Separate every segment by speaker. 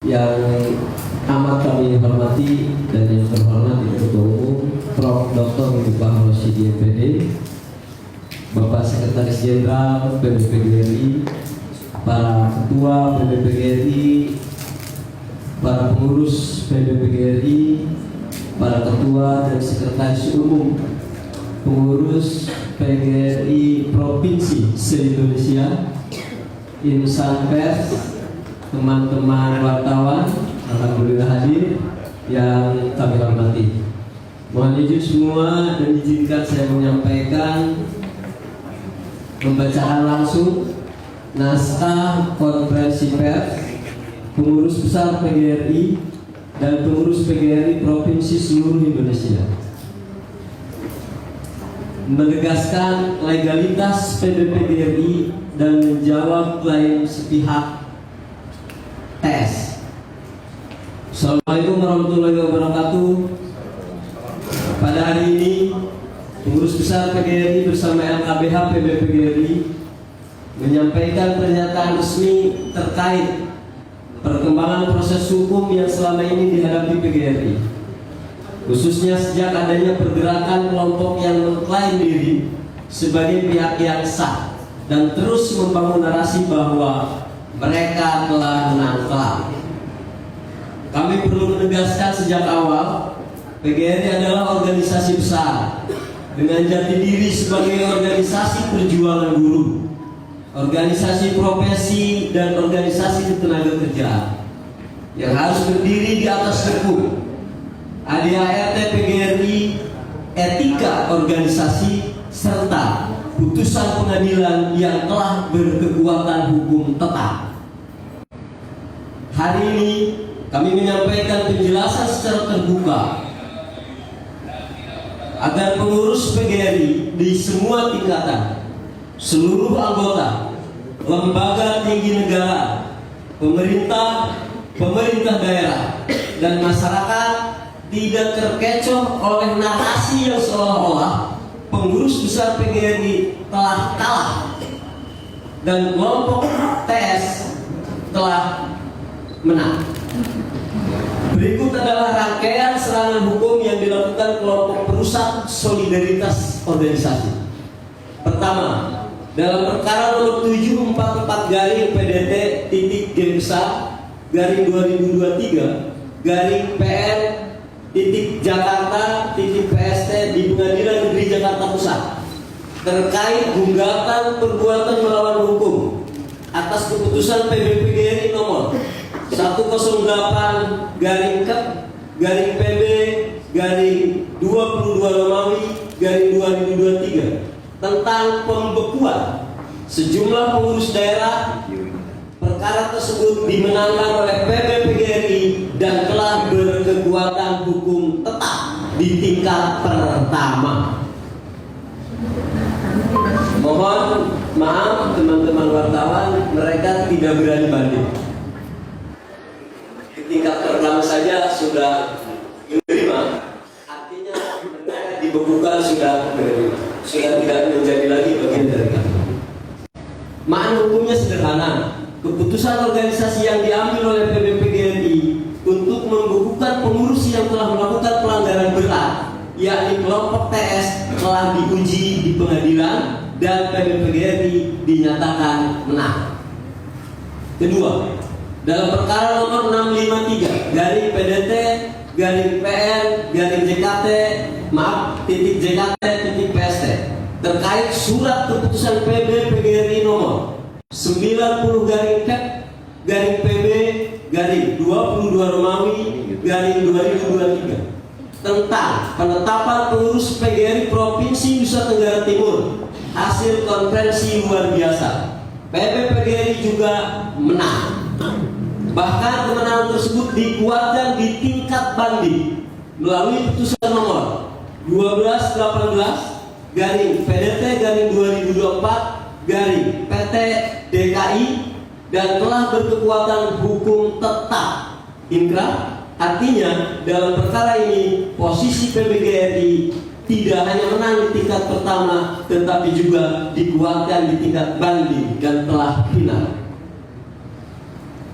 Speaker 1: Yang amat kami hormati dan yang terhormat Ketua Umum Prof. Dr. Mubah Rosyidi MPD, Bapak Sekretaris Jenderal PBPGRI, para Ketua PBPGRI, para pengurus PBPGRI, para Ketua dan Sekretaris Umum pengurus PGRI Provinsi se-Indonesia, insan pers, teman-teman wartawan, alhamdulillah hadir yang kami hormati. Mohon izin semua dan izinkan saya menyampaikan pembacaan langsung naskah konferensi pers pengurus besar PGRI dan pengurus PGRI Provinsi seluruh Indonesia, menegaskan legalitas PBPGRI dan menjawab klaim sepihak TS. Assalamualaikum warahmatullahi wabarakatuh. Pada hari ini pengurus besar PGRI bersama LKBH PBPGRI menyampaikan pernyataan resmi terkait perkembangan proses hukum yang selama ini dihadapi PGRI, khususnya sejak adanya pergerakan kelompok yang mengklaim diri sebagai pihak yang sah dan terus membangun narasi bahwa mereka telah menang telak. Kami perlu menegaskan sejak awal, PGRI adalah organisasi besar dengan jati diri sebagai organisasi perjuangan buruh, organisasi profesi dan organisasi tenaga kerja yang harus berdiri di atas hukum, ADART PGRI, etika organisasi, serta putusan pengadilan yang telah berkekuatan hukum tetap. Hari ini kami menyampaikan penjelasan secara terbuka agar pengurus PGRI di semua tingkatan, seluruh anggota, lembaga tinggi negara, pemerintah, pemerintah daerah, dan masyarakat tidak terkecoh oleh narasi yang seolah-olah pengurus besar PGRI telah kalah dan kelompok TS telah menang. Berikut adalah rangkaian serangan hukum yang dilakukan kelompok perusak solidaritas organisasi. Pertama, dalam perkara nomor 744 garing PDT titik G besar garing 2023 garing PN titik Jakarta titik PST di Pengadilan Negeri Jakarta Pusat terkait gugatan perbuatan melawan hukum atas keputusan PBPGRI nomor 108 garing K garing PB garing 22 Romawi garing 2023 tentang pembekuan sejumlah pengurus daerah. Perkara tersebut dimenangkan oleh PBPGRI dan telah berkekuatan hukum tetap di tingkat pertama. Mohon maaf teman-teman wartawan, mereka tidak berani banding. Di tingkat pertama saja sudah menerima, artinya mereka dibekukan sudah menerima, sudah tidak menjadi lagi bagian dari kami. Makna hukumnya sederhana. Keputusan organisasi yang diambil oleh PBPGRI untuk membekukan pengurus yang telah melakukan pelanggaran berat, yakni kelompok TS, telah diuji di pengadilan dan PBPGRI dinyatakan menang. Kedua, dalam perkara nomor 653 garing PDT garing PN garing JKT titik JKT titik PST terkait surat keputusan PBPGRI nomor 90 garing K garing PB garing 22 Romawi garing 2023 tentang penetapan pengurus PGRI Provinsi Nusa Tenggara Timur hasil konferensi luar biasa. PBPGRI juga menang. Bahkan kemenangan tersebut dikuatkan di tingkat banding melalui putusan nomor 1218 garing PDT garing 2024 garing PT DKI dan telah berkekuatan hukum tetap inkrah. Artinya dalam perkara ini posisi PBGRI tidak hanya menang di tingkat pertama, tetapi juga dikuatkan di tingkat banding dan telah final.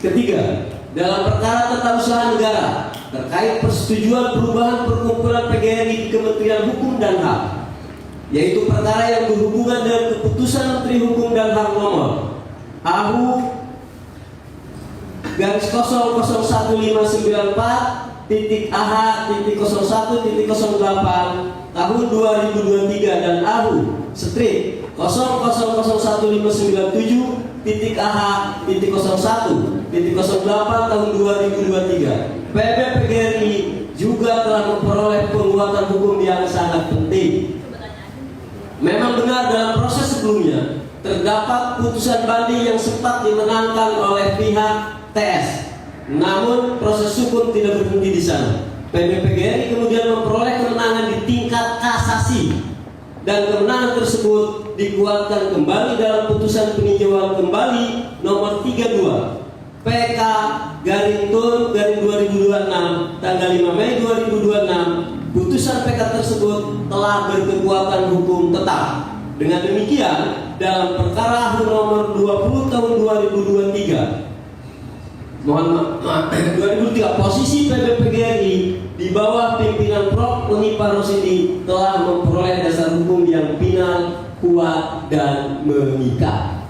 Speaker 1: Ketiga, dalam perkara tata usaha negara terkait persetujuan perubahan perkumpulan PGRI di Kementerian Hukum dan HAM, yaitu perkara yang berhubungan dengan keputusan Menteri Hukum dan HAM nomor AHU garis 0011594.AH.01.08 tahun 2023 dan AHU strip 00157.AH.01.08 tahun 2023. PB PGRI juga telah memperoleh penguatan hukum yang sangat penting. Memang benar dalam proses sebelumnya terdapat putusan banding yang sempat dimenangkan oleh pihak TS. Namun proses hukum tidak berhenti di sana. PB PGRI kemudian memperoleh kemenangan di tingkat kasasi, dan kemenangan tersebut dikuatkan kembali dalam putusan peninjauan kembali nomor 32 PK garing Tun garing 2026 tanggal 5 Mei 2026. Putusan PK tersebut telah berkekuatan hukum tetap. Dengan demikian, dalam perkara nomor 20 tahun 2023, 2003, posisi PB PGRI di bawah pimpinan Prof. Unipa Rosidi telah memperoleh dasar hukum yang final, kuat, dan mengikat.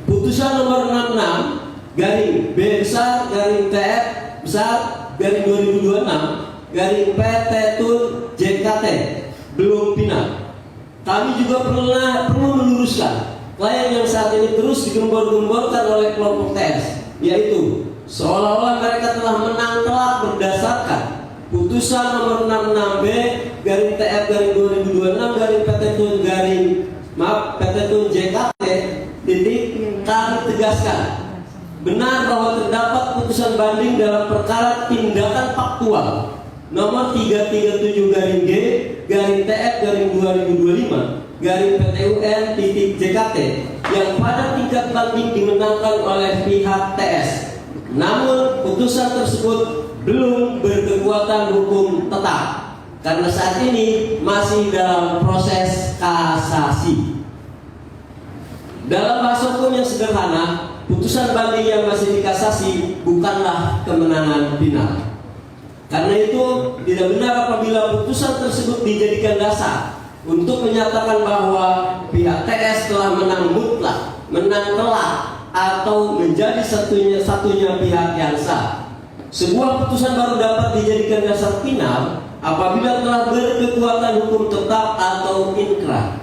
Speaker 1: Putusan nomor 66 garing B besar garing TF besar garing 2026 garing PT Tun JKT belum final. Kami juga perlu meluruskan klien yang saat ini terus digembor-gemborkan oleh kelompok TS, yaitu seolah-olah mereka telah menang telak berdasarkan putusan nomor 66B garing TF garing 2026 garing PT Tun garing PT Tun JKT titik. Kami tegaskan benar bahwa terdapat putusan banding dalam perkara tindakan faktual nomor 337 garing G garing TF garing 2025 garing PTUN titik JKT yang pada tingkat banding dimenangkan oleh pihak TS. Namun putusan tersebut belum berkekuatan hukum tetap karena saat ini masih dalam proses kasasi. Dalam bahasa hukum yang sederhana, putusan banding yang masih dikasasi bukanlah kemenangan final. Karena itu tidak benar apabila putusan tersebut dijadikan dasar untuk menyatakan bahwa pihak TS telah menang mutlak, menang telak, atau menjadi satunya pihak yang sah. Sebuah putusan baru dapat dijadikan dasar final apabila telah berkekuatan hukum tetap atau inkrah.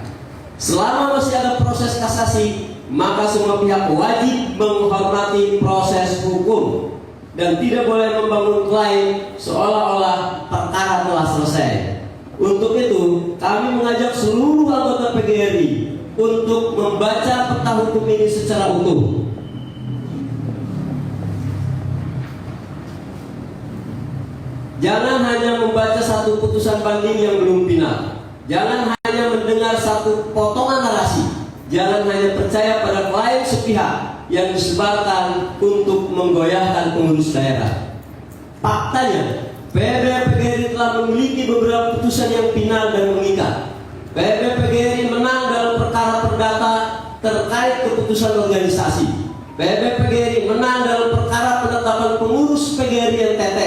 Speaker 1: Selama masih ada proses kasasi, maka semua pihak wajib menghormati proses hukum dan tidak boleh membangun klaim seolah-olah perkara telah selesai. Untuk itu, kami mengajak seluruh anggota PGRI untuk membaca peta hukum ini secara utuh. Jangan hanya membaca satu putusan banding yang belum final. Jangan hanya mendengar satu potongan narasi. Jangan hanya percaya pada klaim sepihak yang disebarkan untuk menggoyahkan pengurus daerah. Faktanya, PB PGRI telah memiliki beberapa putusan yang final dan mengikat. PB PGRI menang dalam perkara perdata terkait keputusan organisasi. PB PGRI menang dalam perkara penetapan pengurus PGRI NTT.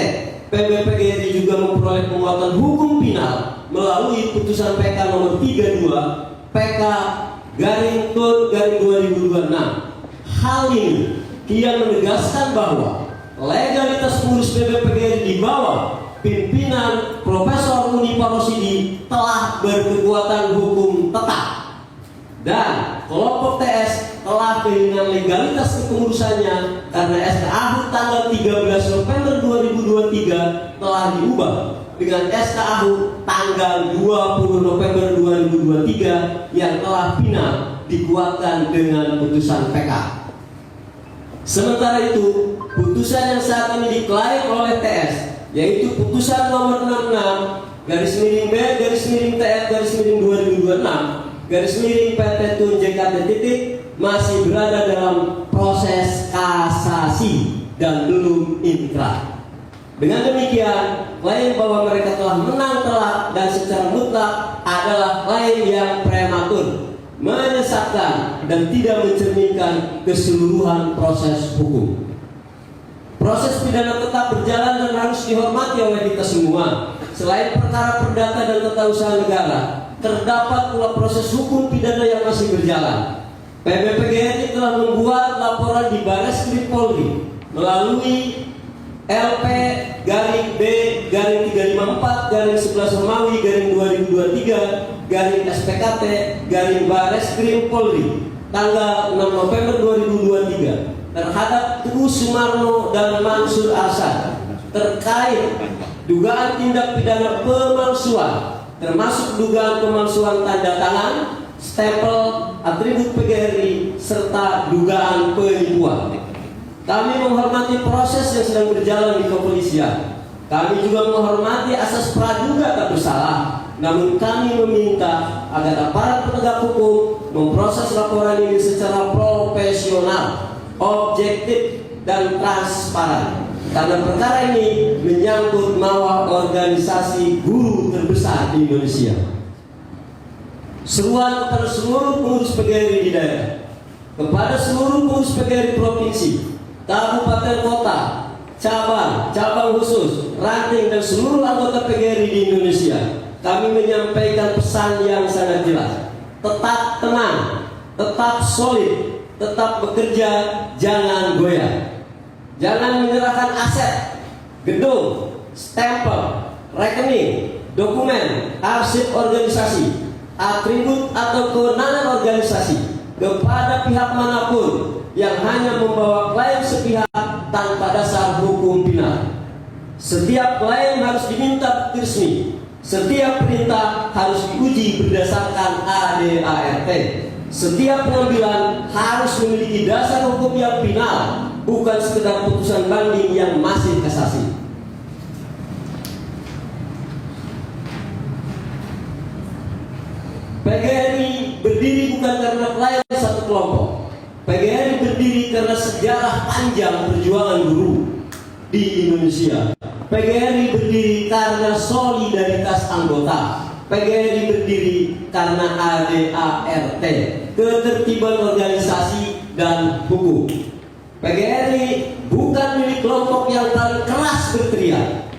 Speaker 1: PB PGRI juga memperoleh penguatan hukum final melalui putusan PK nomor 32 PK garing Tun garing 2026. Hal ini kian menegaskan bahwa legalitas pengurus PB PGRI di bawah pimpinan Profesor Unipa Rosidi telah berkekuatan hukum tetap, dan kelompok TS telah kehilangan legalitas kepengurusannya karena SKAHU tanggal 13 November 2023 telah diubah dengan SKAHU tanggal 20 November 2023 yang telah final dikuatkan dengan putusan PK. Sementara itu, putusan yang saat ini diklaim oleh TS, yaitu putusan nomor 66 garis miring B garis miring TF garis miring 2026 garis miring PT Tun JKT titik, masih berada dalam proses kasasi dan belum inkrah. Dengan demikian, klaim bahwa mereka telah menang telak dan secara mutlak adalah klaim yang prematur, menyesatkan, dan tidak mencerminkan keseluruhan proses hukum. Proses pidana tetap berjalan dan harus dihormati oleh kita semua. Selain perkara perdata dan tata usaha negara, terdapat pula proses hukum pidana yang masih berjalan. PBPGRI telah membuat laporan di Bareskrim Polri melalui LP garing B garing 354 garing 11 Romawi garing 2023 garing SPKT garing Bareskrim Polri tanggal 6 November 2023 terhadap Teguh Sumarno dan Mansur Arsyad terkait dugaan tindak pidana pemalsuan, termasuk dugaan pemalsuan tanda tangan, stempel, atribut PGRI, serta dugaan penipuan. Kami menghormati proses yang sedang berjalan di kepolisian. Kami juga menghormati asas praduga tak bersalah. Namun kami meminta agar aparat penegak hukum memproses laporan ini secara profesional, objektif, dan transparan. Karena perkara ini menyangkut masalah organisasi guru terbesar di Indonesia. Seruan kepada seluruh pengurus PGRI di daerah, kepada seluruh pengurus PGRI provinsi, kabupaten kota, cabang khusus, ranting, dan seluruh anggota PGRI di Indonesia, kami menyampaikan pesan yang sangat jelas. Tetap tenang, tetap solid, tetap bekerja, jangan goyah. Jangan menyerahkan aset, gedung, stempel, rekening, dokumen, arsip organisasi, atribut atau kewenangan organisasi kepada pihak manapun yang hanya membawa klaim sepihak tanpa dasar hukum final. Setiap klaim harus diminta bukti resmi. Setiap perintah harus diuji berdasarkan ADART. Setiap pengambilan harus memiliki dasar hukum yang final, bukan sekedar putusan banding yang masih kasasi. PGRI berdiri bukan karena klaim satu kelompok. PGRI berdiri karena sejarah panjang perjuangan guru di Indonesia. PGRI berdiri karena solidaritas anggota. PGRI berdiri karena ADART, ketertiban organisasi dan hukum. PGRI bukan milik kelompok yang paling keras berteriak.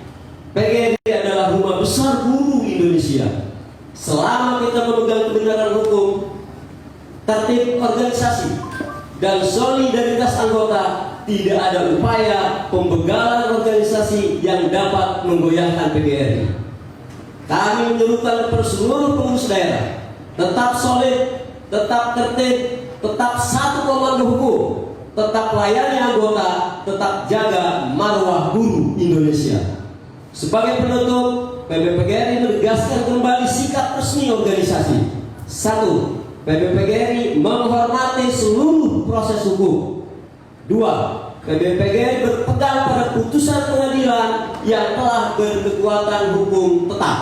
Speaker 1: PGRI adalah rumah besar guru Indonesia. Selama kita memegang kebenaran hukum, tertib organisasi, dan solidaritas anggota, tidak ada upaya pembegalan organisasi yang dapat menggoyahkan PGRI. Kami menyerukan kepada seluruh pengurus daerah, tetap solid, tetap tertib, tetap satu komando hukum, tetap layani anggota, tetap jaga marwah guru Indonesia. Sebagai penutup, PBPGRI menegaskan kembali sikap resmi organisasi. 1. PBPGRI menghormati seluruh proses hukum. 2. PBPGRI berpegang pada putusan pengadilan yang telah berkekuatan hukum tetap.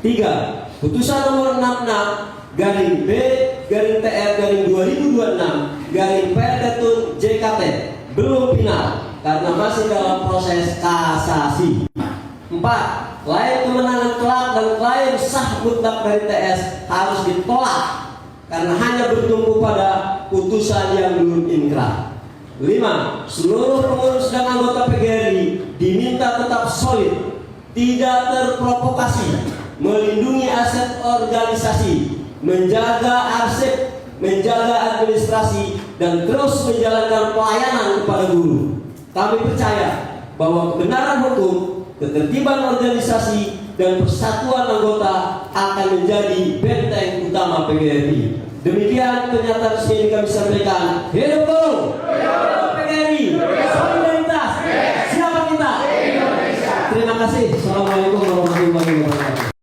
Speaker 1: 3. Putusan nomor 66 garing B garing TR garing 2026 garing Pertetun JKT belum final karena masih dalam proses kasasi. 4. Klaim kemenangan kelak dan klaim sah mutlak dari TS harus ditolak karena hanya bertumpu pada putusan yang belum inkrah. 5. Seluruh pengurus dan anggota PGRI diminta tetap solid, tidak terprovokasi, melindungi aset organisasi, menjaga arsip, menjaga administrasi, dan terus menjalankan pelayanan kepada guru. Kami percaya bahwa kebenaran hukum, ketertiban organisasi, dan persatuan anggota akan menjadi benteng utama PGRI. Demikian pernyataan resmi yang kami sampaikan. Hidup guru!